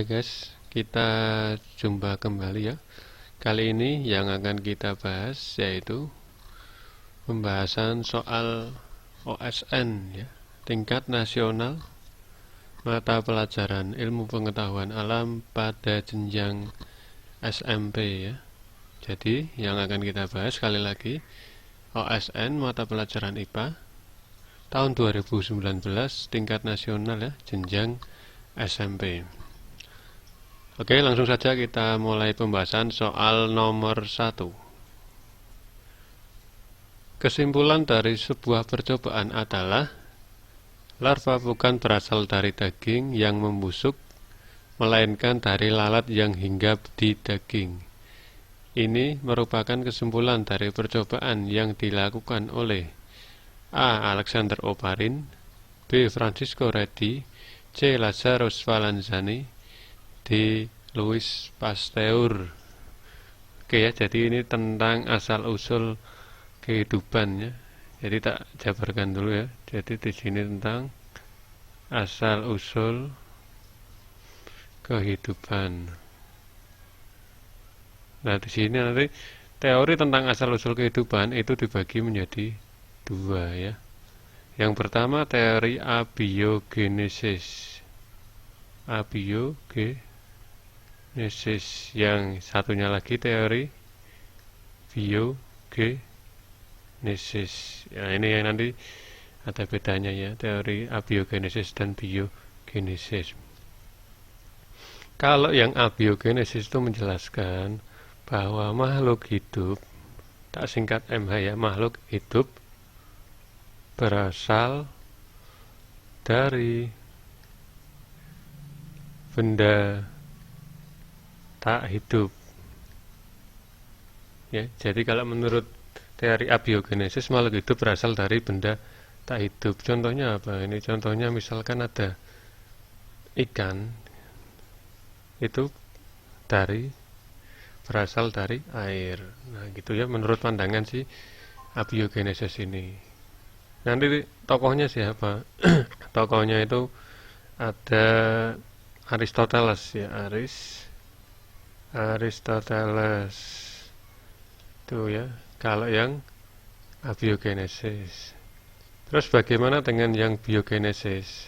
guys, kita jumpa kembali ya. Kali ini yang akan kita bahas yaitu pembahasan soal OSN ya, tingkat nasional mata pelajaran ilmu pengetahuan alam pada jenjang SMP ya. Jadi yang akan kita bahas sekali lagi OSN mata pelajaran IPA tahun 2019 tingkat nasional ya, jenjang SMP. Oke, langsung saja kita mulai pembahasan soal nomor 1. Kesimpulan dari sebuah percobaan adalah larva bukan berasal dari daging yang membusuk, melainkan dari lalat yang hinggap di daging. Ini merupakan kesimpulan dari percobaan yang dilakukan oleh A. Alexander Oparin, B. Francisco Redi, C. Lazarus Spallanzani, D. Louis Pasteur. Oke ya, jadi ini tentang asal-usul kehidupan ya. Jadi tak jabarkan dulu ya. Jadi di sini tentang asal-usul kehidupan. Nah, di sini nanti teori tentang asal-usul kehidupan itu dibagi menjadi dua ya. Yang pertama teori abiogenesis. Abiogenesis. Yang satunya lagi teori biogenesis. Ya, ini yang nanti ada bedanya ya, teori abiogenesis dan biogenesis. Kalau yang abiogenesis itu menjelaskan bahwa makhluk hidup, tak singkat MH ya, makhluk hidup berasal dari benda tak hidup ya. Jadi kalau menurut teori abiogenesis, makhluk hidup berasal dari benda tak hidup. Contohnya apa? Ini contohnya misalkan ada ikan, itu berasal dari air. Nah gitu ya, menurut pandangan si abiogenesis ini. Nanti tokohnya siapa? Tokohnya itu ada Aristoteles ya, Aristoteles itu ya, kalau yang abiogenesis. Terus bagaimana dengan yang biogenesis?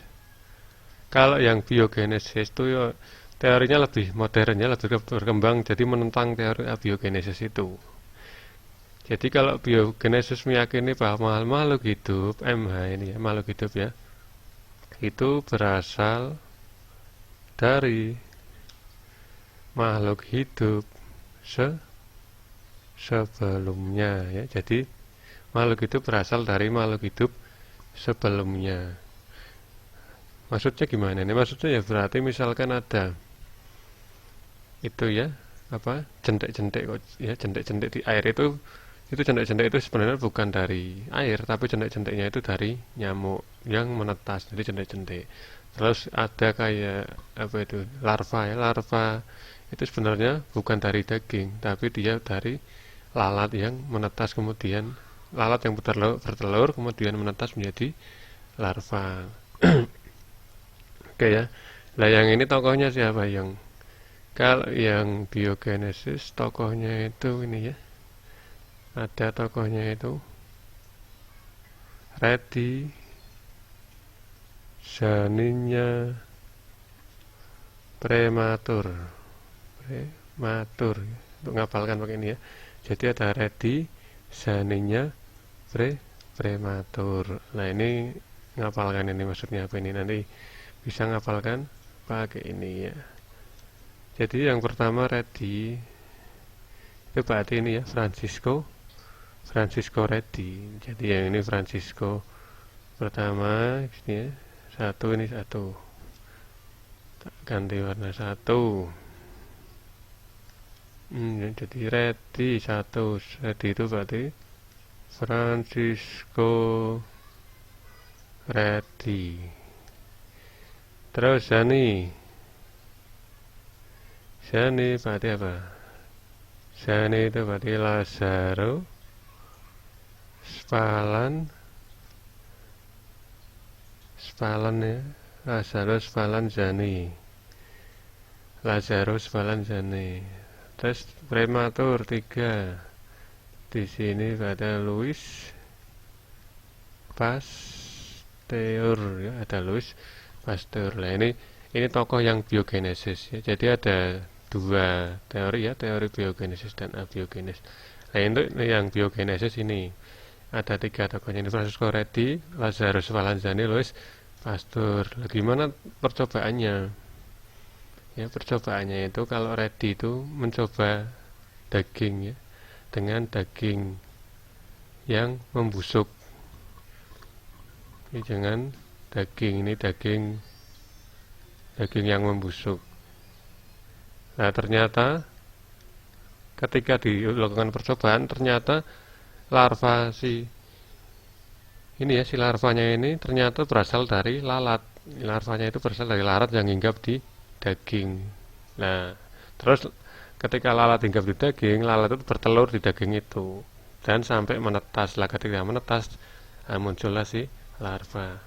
Kalau yang biogenesis itu ya, teorinya lebih modern ya, lebih berkembang, jadi menentang teori abiogenesis itu. Jadi kalau biogenesis meyakini bahwa makhluk hidup, MH ini ya, makhluk hidup ya, itu berasal dari makhluk hidup sebelumnya ya. Jadi makhluk hidup berasal dari makhluk hidup sebelumnya. Maksudnya gimana nih? Maksudnya ya berarti misalkan ada itu ya, apa, jentik-jentik ya, jentik-jentik di air itu jentik-jentik itu sebenarnya bukan dari air, tapi jentik-jentiknya itu dari nyamuk yang menetas, jadi jentik-jentik. Terus ada kayak apa itu, larva ya, larva itu sebenarnya bukan dari daging, tapi dia dari lalat yang menetas, kemudian lalat yang bertelur kemudian menetas menjadi larva. Oke ya. Nah yang ini tokohnya siapa? Kalau yang biogenesis tokohnya itu ini ya, ada tokohnya itu Redi, janinnya prematur untuk ngapalkan pakai ini ya. Jadi ada Redi, janinnya prematur. Nah ini ngapalkan ini maksudnya apa ini, nanti bisa ngapalkan pakai ini ya. Jadi yang pertama Redi itu berarti ini ya, Francisco Redi. Jadi yang ini Francisco pertama ini ya, satu ini satu, ganti warna satu. Jadi Redi satu, Redi itu berarti Francisco Redi. Terus Jani berarti apa? Jani itu berarti Lazaro Spallan ya, Lazaro Spallanzani. Lazarus Valanzane. Terus prematur 3. Di sini ada Louis Pasteur ya, ada Louis Pasteur. Nah, ini tokoh yang biogenesis ya. Jadi ada dua teori ya, teori biogenesis dan abiogenesis. Nah, untuk yang biogenesis ini ada 3 tokohnya, ini Francesco Redi, Lazarus Valanzane, Louis Pasteur. Nah, gimana percobaannya? Ya, percobaannya itu kalau Redi itu mencoba daging ya, dengan daging yang membusuk. Ini jangan daging yang membusuk. Nah, ternyata ketika dilakukan percobaan, ternyata larva si larvanya ini ternyata berasal dari lalat. Larvanya itu berasal dari lalat yang hinggap di daging. Nah, terus ketika lalat hinggap di daging, lalat itu bertelur di daging itu dan sampai menetas. Lah, ketika menetas, muncullah si larva.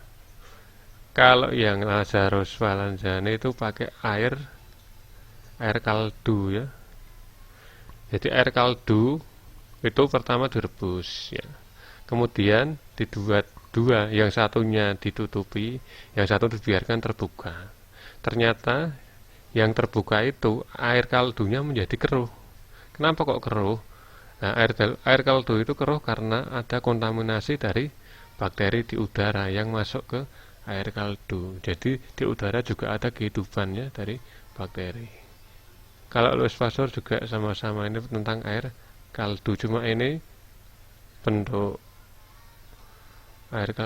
Kalau yang Lazarus Valanzane itu pakai air kaldu ya. Jadi air kaldu itu pertama direbus ya. Kemudian dibuat dua, yang satunya ditutupi, yang satu dibiarkan terbuka. Ternyata yang terbuka itu air kaldunya menjadi keruh. Kenapa kok keruh? Nah, air kaldu itu keruh karena ada kontaminasi dari bakteri di udara yang masuk ke air kaldu. Jadi di udara juga ada kehidupannya dari bakteri. Kalau Louis Pasteur juga sama-sama ini tentang air kaldu, cuma ini bentuk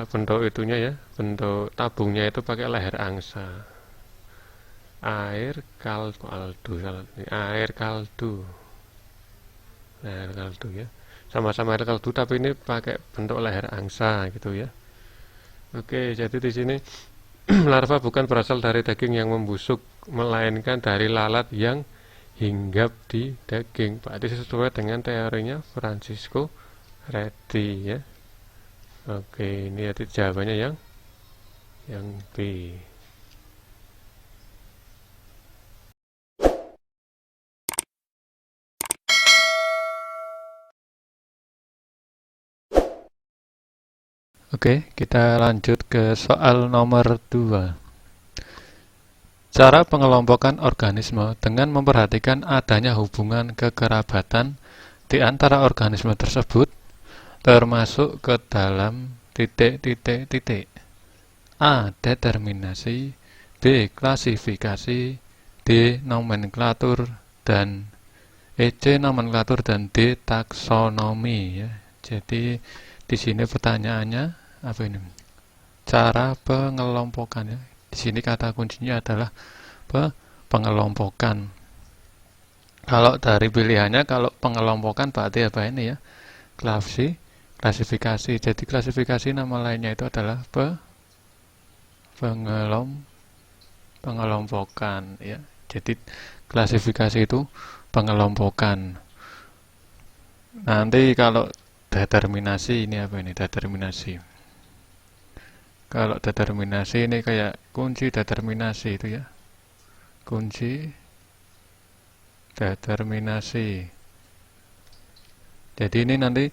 bentuk itunya ya, bentuk tabungnya itu pakai leher angsa. Air kaldu, air kaldu ya, sama-sama air kaldu tapi ini pakai bentuk leher angsa gitu ya. Oke, jadi di sini larva bukan berasal dari daging yang membusuk, melainkan dari lalat yang hinggap di daging. Berarti sesuai dengan teorinya Francesco Redi ya. Oke, ini jadi jawabannya yang B. Oke, kita lanjut ke soal nomor 2. Cara pengelompokan organisme dengan memperhatikan adanya hubungan kekerabatan di antara organisme tersebut, termasuk ke dalam titik-titik. A. Determinasi, B. Klasifikasi, D. Nomenklatur, dan C. Nomenklatur, dan D. Taksonomi ya. Jadi di sini pertanyaannya apa ini? Cara pengelompokan ya. Di sini kata kuncinya adalah pengelompokan. Kalau dari pilihannya, kalau pengelompokan berarti apa ini ya? Klasifikasi. Jadi klasifikasi nama lainnya itu adalah pengelompokan ya. Jadi klasifikasi itu pengelompokan. Nanti kalau determinasi ini apa ini? Determinasi. Kalau determinasi ini kayak kunci determinasi itu ya. Kunci determinasi. Jadi ini nanti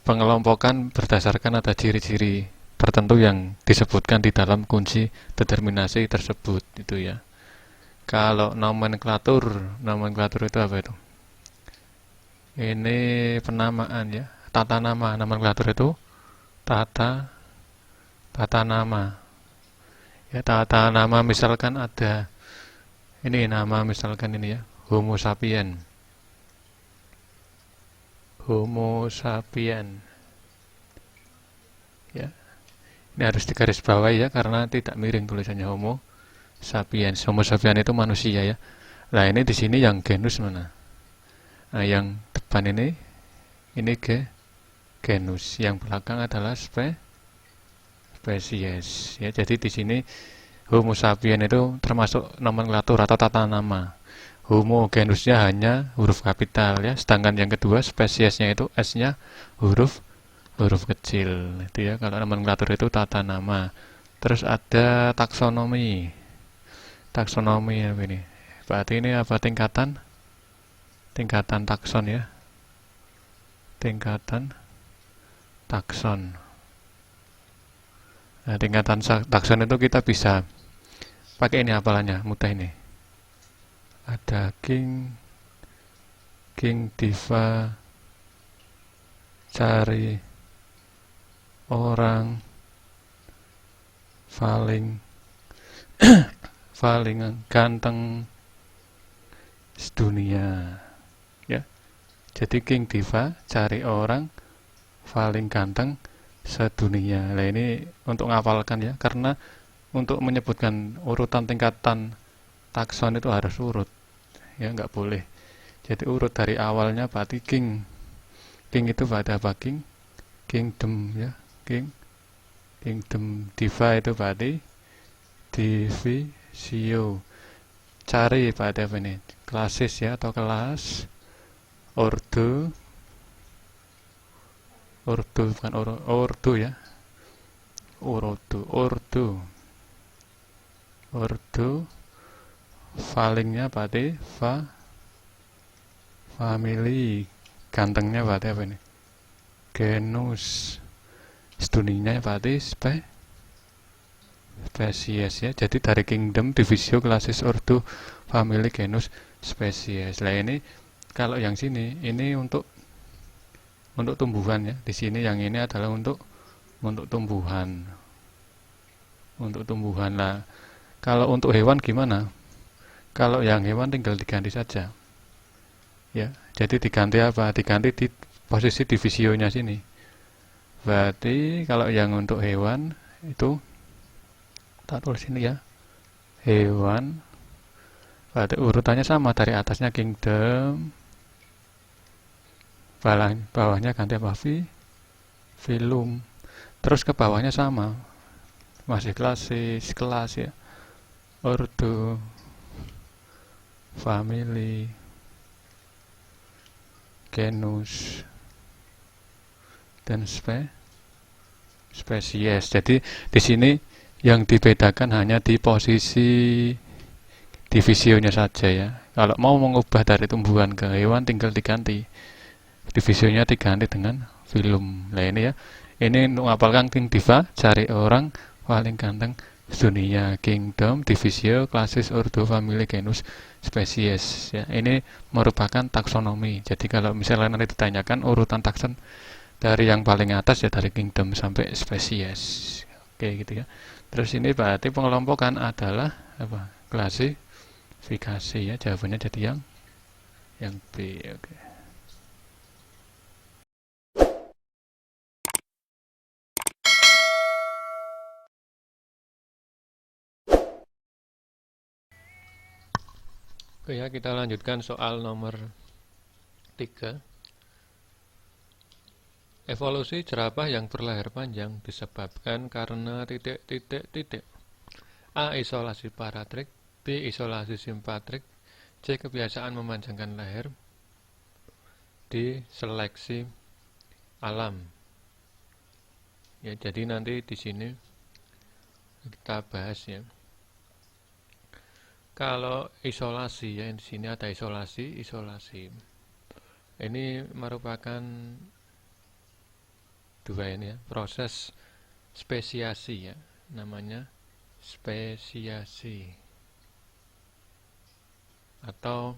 pengelompokan berdasarkan ada ciri-ciri tertentu yang disebutkan di dalam kunci determinasi tersebut itu ya. Kalau nomenklatur itu apa itu? Ini penamaan ya, tata nama. Nomenklatur itu tata nama ya. Tata nama misalkan ada ini nama, misalkan ini ya, Homo sapien ya. Ini harus digarisbawahi ya, karena tidak miring tulisannya Homo sapiens. Homo sapien itu manusia ya. Nah, ini di sini yang genus mana? Nah, yang depan ini genus, yang belakang adalah spesies ya. Jadi di sini Homo sapien itu termasuk nomenklatur atau tata nama. Homo genusnya hanya huruf kapital ya, sedangkan yang kedua spesiesnya itu S-nya huruf kecil itu ya. Kalau nomenklatur itu tata nama. Terus ada taksonomi apa ini? Berarti ini apa tingkatan? Tingkatan takson ya. Tingkatan takson. Nah, tingkatan takson itu kita bisa pakai ini hafalannya, mudah ini. Ada king, diva, cari orang paling ganteng sedunia ya. Jadi king diva cari orang paling ganteng sedunia. Nah ini untuk ngapalkan ya, karena untuk menyebutkan urutan tingkatan takson itu harus urut ya, nggak boleh. Jadi urut dari awalnya berarti king itu pada apa? Kingdom ya, kingdom. Diva itu berarti divisio. Cari pada apa ini? Klasis ya, atau kelas. Ordo bukan ordo ya. Ordo falingnya berarti family. Gantengnya berarti apa ini? Genus. Sedunianya berarti spesies ya. Jadi dari kingdom, divisio, klasis, ordo, family, genus, spesies. Nah ini kalau yang sini ini untuk tumbuhan ya. Di sini yang ini adalah untuk tumbuhan. Untuk tumbuhan lah. Kalau untuk hewan gimana? Kalau yang hewan tinggal diganti saja. Ya, jadi diganti apa? Diganti di posisi divisionya sini. Berarti kalau yang untuk hewan itu tak tulis sini ya. Hewan. Berarti urutannya sama, dari atasnya kingdom, bawahnya ganti apa? Filum. Terus ke bawahnya sama. Masih klasis, kelas ya. Ordo, family, genus, dan spesies. Jadi di sini yang dibedakan hanya di posisi divisionya saja ya. Kalau mau mengubah dari tumbuhan ke hewan tinggal diganti. Divisionya diganti dengan filum. Nah ini ya. Ini untuk ngapalkan king diva, cari orang paling ganteng dunia, kingdom, divisio, klasis, ordo, family, genus, spesies ya. Ini merupakan taksonomi. Jadi kalau misalnya nanti ditanyakan urutan takson dari yang paling atas ya dari kingdom sampai spesies. Oke gitu ya. Terus ini berarti pengelompokan adalah apa? Klasifikasi ya. Jawabannya jadi yang B. Oke. Oke ya, kita lanjutkan soal nomor 3. Evolusi jerapah yang berleher panjang disebabkan karena titik. A. Isolasi paratrik, B. Isolasi simpatrik, C. Kebiasaan memanjangkan leher, D. Seleksi alam. Ya, jadi nanti di sini kita bahas ya. Kalau isolasi ya, di sini ada isolasi. Ini merupakan dua ini ya, proses spesiasi ya, namanya spesiasi atau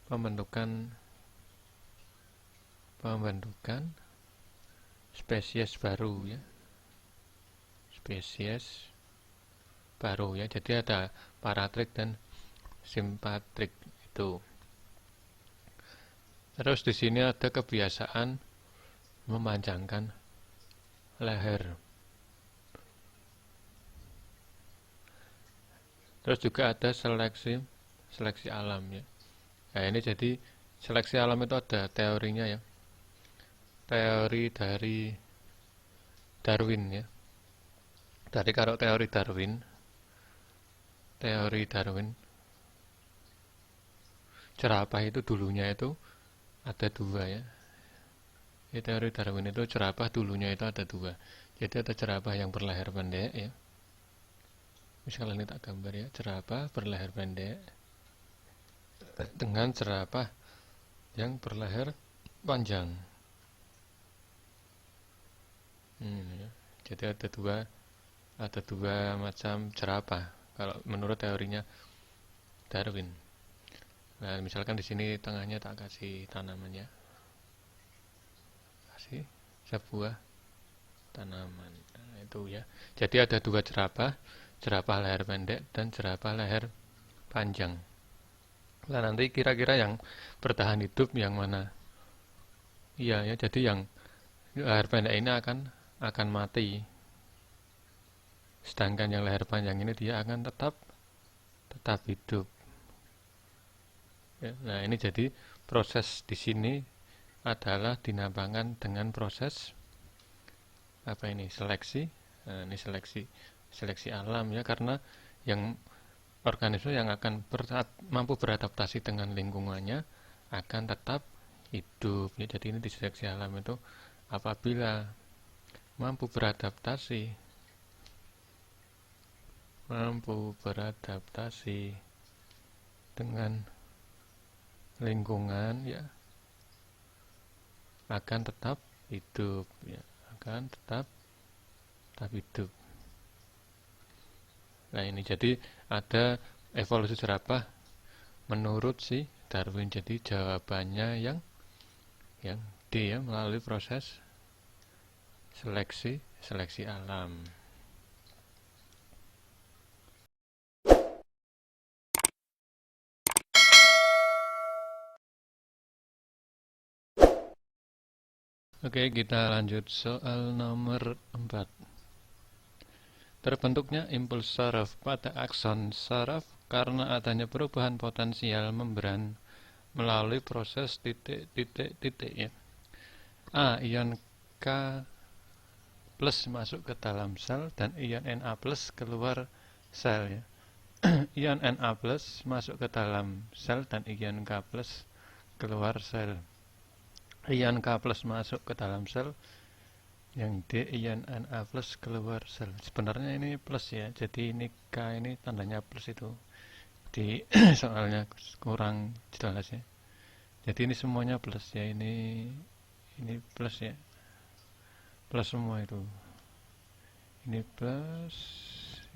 pembentukan spesies baru ya, spesies baru ya. Jadi ada paratrik dan simpatrik itu. Terus di sini ada kebiasaan memanjangkan leher. Terus juga ada seleksi alam ya. Nah ini jadi seleksi alam itu ada teorinya ya. Teori dari Darwin ya. Dari kalau teori Darwin jerapah itu dulunya itu ada dua ya. Di teori Darwin itu jerapah dulunya itu ada dua. Jadi ada jerapah yang berleher pendek ya. Misalkan ini tak gambar ya, jerapah berleher pendek dengan jerapah yang berleher panjang. Ya. Jadi ada dua macam jerapah kalau menurut teorinya Darwin. Nah, misalkan di sini tengahnya tak kasih tanamannya, kasih sebuah tanaman. Nah, itu ya. Jadi ada dua jerapah, jerapah leher pendek dan jerapah leher panjang. Nah, nanti kira-kira yang bertahan hidup yang mana? Iya ya, jadi yang leher pendek ini akan mati. Sedangkan yang leher panjang ini dia akan tetap hidup. Ya, nah, ini jadi proses di sini adalah dinamakan dengan proses apa ini? Seleksi. Nah, ini seleksi alam ya, karena yang organisme yang akan mampu beradaptasi dengan lingkungannya akan tetap hidup ya. Jadi ini di seleksi alam itu apabila mampu beradaptasi dengan lingkungan ya, akan tetap hidup ya, akan tetap hidup. Nah, ini jadi ada evolusi jerapah menurut si Darwin. Jadi jawabannya yang D ya, melalui proses seleksi alam. Oke, kita lanjut soal nomor 4. Terbentuknya impuls saraf pada akson saraf karena adanya perubahan potensial membran melalui proses titik ya. A. Ion K plus masuk ke dalam sel dan ion Na plus keluar sel ya. Ion Na plus masuk ke dalam sel dan ion K plus keluar sel. Ion K plus masuk ke dalam sel, yang D ion Na plus keluar sel. Sebenarnya ini plus ya, jadi ini K ini tandanya plus itu di soalnya kurang jelas ya. Jadi ini semuanya plus ya, ini plus ya, plus semua itu. Ini plus,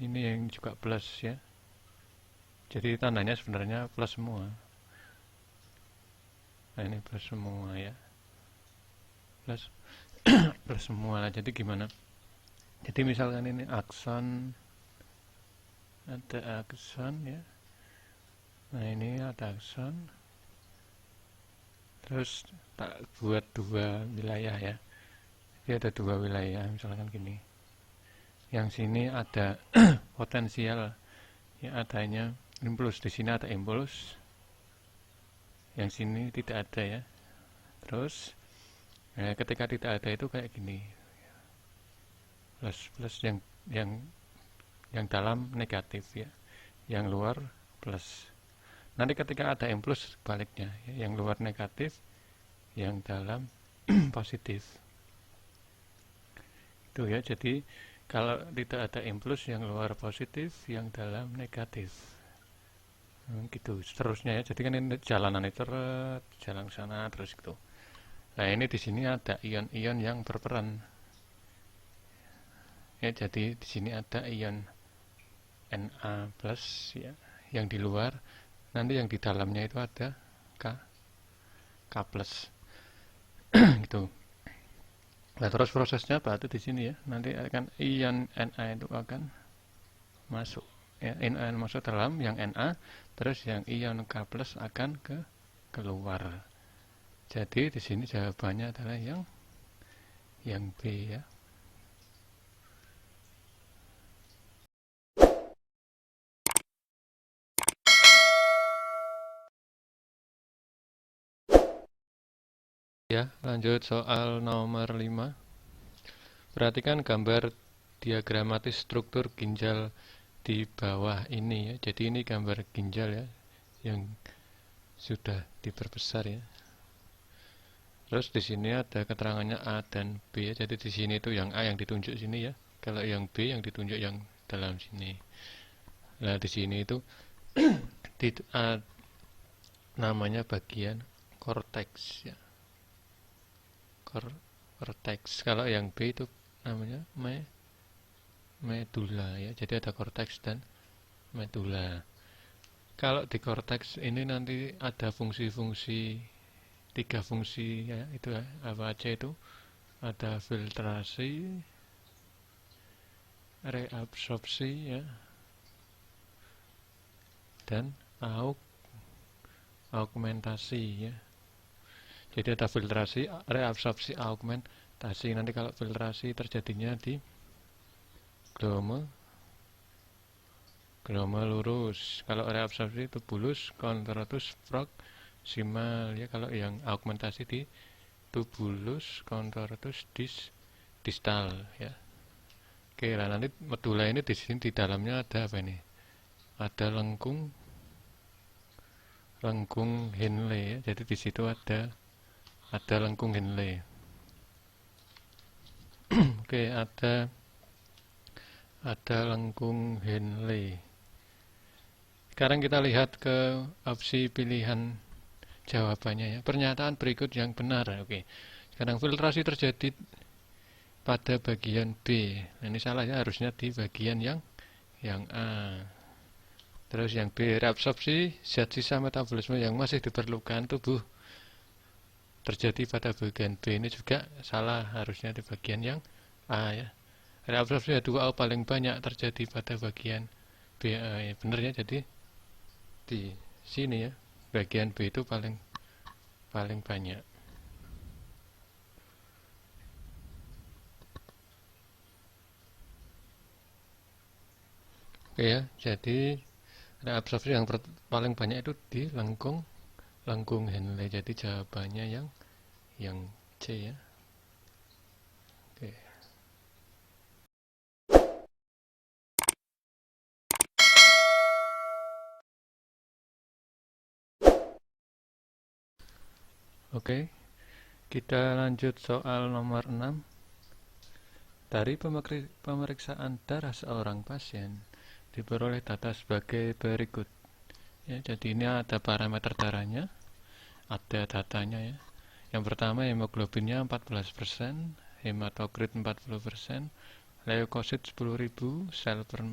ini yang juga plus ya. Jadi tandanya sebenarnya plus semua. Nah, ini plus semua ya, plus plus semua lah. Jadi gimana? Jadi misalkan ini akson, ada akson ya. Nah, ini ada akson. Terus tak buat dua wilayah ya. Jadi ada dua wilayah, misalkan gini. Yang sini ada potensial ya, adanya impuls. Di sini ada impuls. Yang sini tidak ada ya. Terus ketika tidak ada itu kayak gini. Plus yang dalam negatif ya. Yang luar plus. Nanti ketika ada impuls baliknya ya, yang luar negatif, yang dalam positif. Itu ya. Jadi kalau tidak ada impuls, yang luar positif, yang dalam negatif. Gitu seterusnya ya. Jadi kan ini jalanan itu jalan ke sana terus gitu. Nah, ini di sini ada ion-ion yang berperan. Ya, jadi di sini ada ion Na plus ya, yang di luar. Nanti yang di dalamnya itu ada K plus. Gitu. Nah, terus prosesnya berarti di sini ya. Nanti akan ion Na itu akan masuk ya, Na masuk dalam yang Na, terus yang ion K plus akan keluar. Jadi di sini jawabannya adalah yang B ya. Ya, lanjut soal nomor 5. Perhatikan gambar diagramatis struktur ginjal di bawah ini ya. Jadi ini gambar ginjal ya, yang sudah diperbesar ya. Terus di sini ada keterangannya A dan B ya. Jadi di sini itu yang A yang ditunjuk sini ya. Kalau yang B yang ditunjuk yang dalam sini. Nah, di sini itu di, namanya bagian korteks ya. Korteks. Kalau yang B itu namanya medula ya. Jadi ada korteks dan medula. Kalau di korteks ini nanti ada fungsi-fungsi, tiga fungsi ya, itu ya, apa aja itu? Ada filtrasi, reabsorpsi ya, dan augmentasi ya. Jadi ada filtrasi, reabsorpsi, augmentasi. Nanti kalau filtrasi terjadinya di gloma lurus. Kalau reabsorpsi itu bulus, kontratus, proksimal ya. Kalau yang augmentasi di tubulus, kontratus, distal ya. Oke, lah nanti medula ini di sini di dalamnya ada apa ini? Ada lengkung Henle ya. Jadi di situ ada lengkung Henle. Oke, ada lengkung Henle. Sekarang kita lihat ke opsi pilihan jawabannya ya. Pernyataan berikut yang benar. Oke. Sekarang filtrasi terjadi pada bagian B. Nah, ini salah ya, harusnya di bagian yang A. Terus yang B, reabsorpsi zat sisa metabolisme yang masih diperlukan tubuh terjadi pada bagian B. Ini juga salah, harusnya di bagian yang A ya. Reabsorpsi H2O paling banyak terjadi pada bagian B. Ya, benar ya, jadi di sini ya, bagian B itu paling banyak. Oke ya, jadi reabsorpsi yang paling banyak itu di lengkung Henle. Jadi jawabannya yang C ya. Oke. Oke, kita lanjut soal nomor 6. Dari pemeriksaan darah seorang pasien diperoleh data sebagai berikut. Ya, jadi ini ada parameter darahnya, ada datanya ya. Yang pertama hemoglobinnya 14%, hematokrit 40%, leukosit 10.000 sel per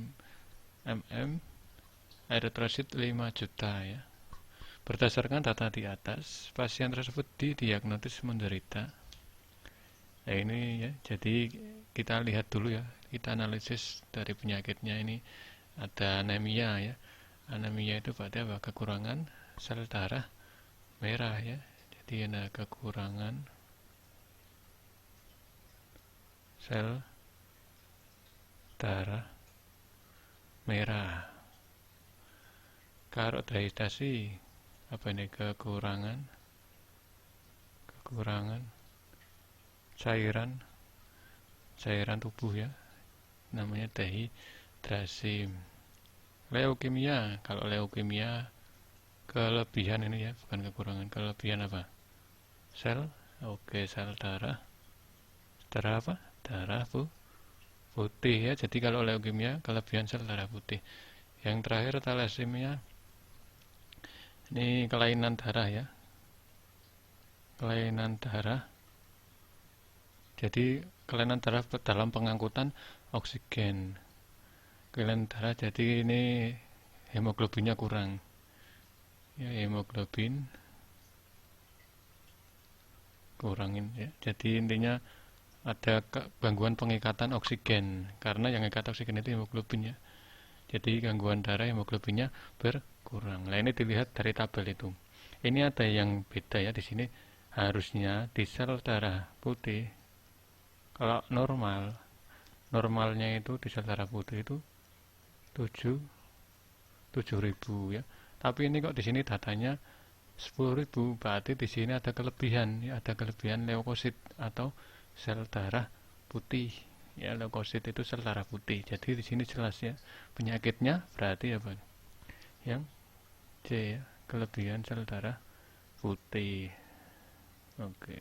mm, eritrosit 5 juta ya. Berdasarkan data di atas, pasien tersebut didiagnosis menderita. Nah ini ya, jadi kita lihat dulu ya, kita analisis dari penyakitnya ini. Ada anemia ya. Anemia itu berarti apa? Kekurangan sel darah merah ya. Jadi ada kekurangan sel darah merah. Karotidsasi apa ini? Kekurangan cairan tubuh ya, namanya dehidrasi. Leukemia, kalau leukemia kelebihan ini ya, bukan kekurangan, kelebihan apa? Sel, oke, sel darah apa? Darah putih ya. Jadi kalau leukemia kelebihan sel darah putih. Yang terakhir thalassemia, ini kelainan darah ya, kelainan darah. Jadi kelainan darah dalam pengangkutan oksigen. Kelainan darah, jadi ini hemoglobinnya kurang ya, hemoglobin kurangin ya. Jadi intinya ada gangguan pengikatan oksigen, karena yang mengikat oksigen itu hemoglobin ya. Jadi gangguan darah, hemoglobinnya berkurang. Nah ini dilihat dari tabel itu. Ini ada yang beda ya, di sini harusnya di sel darah putih, kalau normalnya itu di sel darah putih itu 7.000 ya. Tapi ini kok di sini datanya 10.000, berarti di sini ada kelebihan ya, ada kelebihan leukosit atau sel darah putih ya. Leukosit itu sel darah putih. Jadi di sini jelas ya, penyakitnya berarti apa? Yang C ya, kelebihan sel darah putih. Oke.